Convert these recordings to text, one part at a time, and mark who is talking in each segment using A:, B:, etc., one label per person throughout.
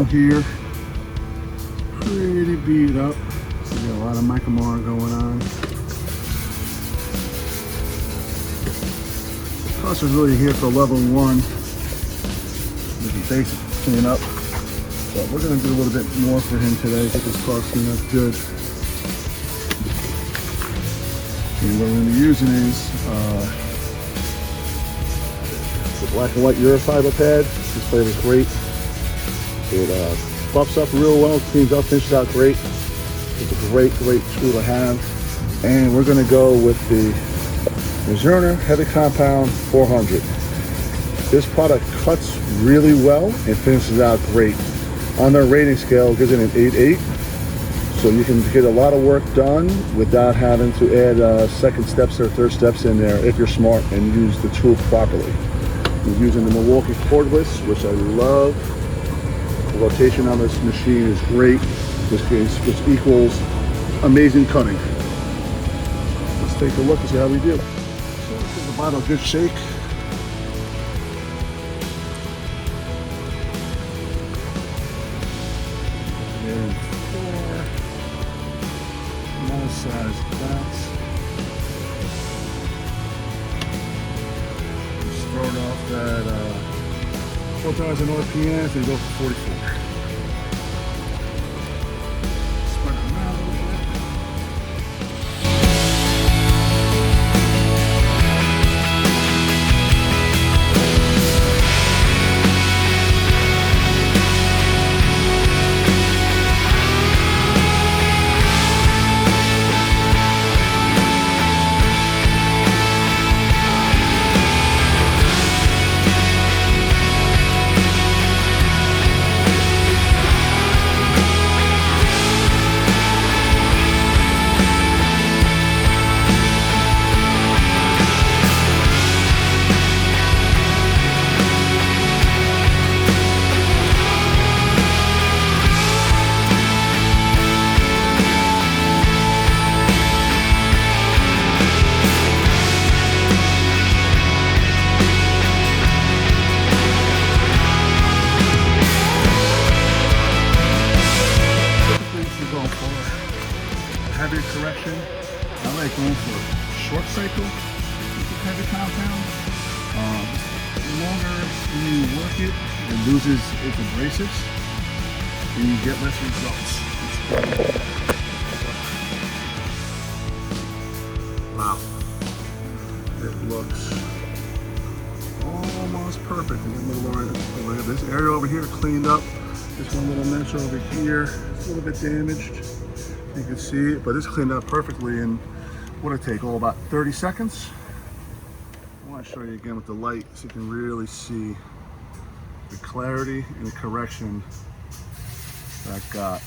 A: here. Pretty beat up. So we got a lot of Micamar going on. Plus is really here for level 1. There's a basic cleanup. But we're going to do a little bit more for him today. Get this car cleaned up good. And what we're going to be using is the black and white Eurofiber pad. This flavor is great. It buffs up real well, cleans up, finishes out great. It's a great tool to have. And we're going to go with the Menzerna Heavy Compound 400. This product cuts really well and finishes out great. On their rating scale, it gives it an 8.8. So you can get a lot of work done without having to add second steps or third steps in there if you're smart and use the tool properly. I'm using the Milwaukee Cordless, which I love. The rotation on this machine is great, which equals amazing cutting. Let's take a look and see how we do. So let's give the bottle a good shake. And 4 nice size bounce. Just start off at 4,000 RPMs and go for 44. Spread it around a little bit. Heavy correction. I like going for a short cycle with the heavy compound. The longer you work it, it loses its abrasives and you get less results. Wow. It looks almost perfect. This area over here cleaned up. This one little mesh over here, it's a little bit damaged. You can see it, but it's cleaned up perfectly in what it take, about 30 seconds. I want to show you again with the light so you can really see the clarity and the correction that got.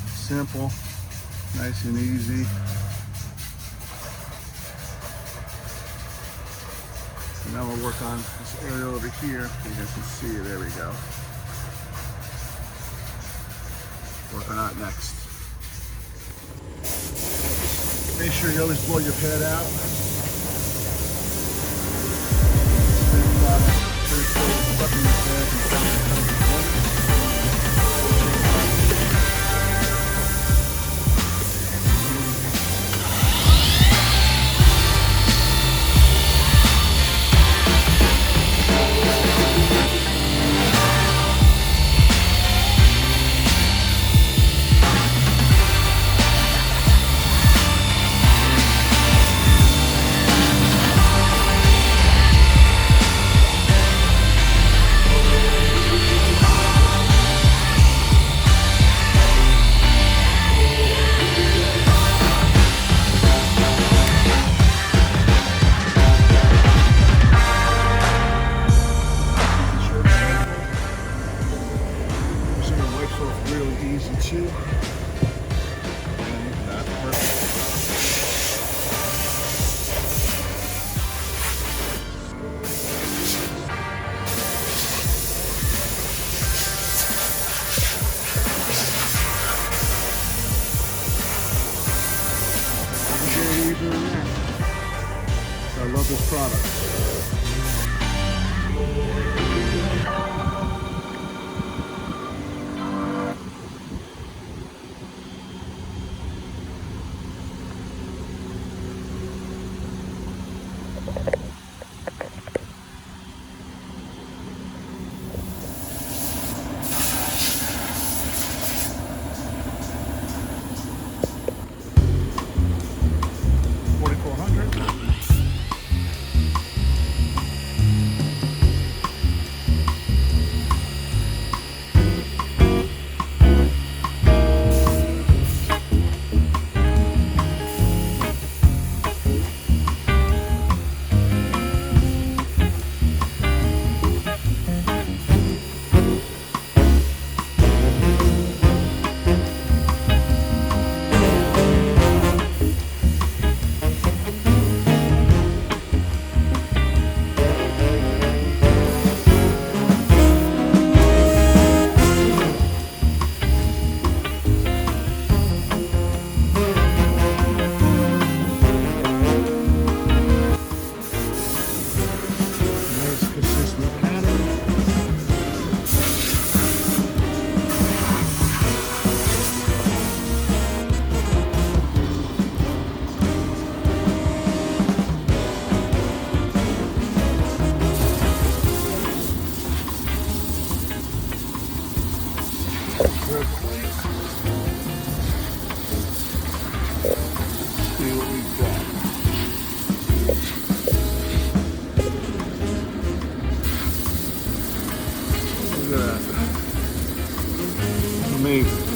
A: Simple, nice and easy. And now we'll work on this area over here. You guys can see it, there we go. Working on it next. Make sure you always blow your pad out. I love this product. Grab the light. See what we've got. Look at that. Amazing.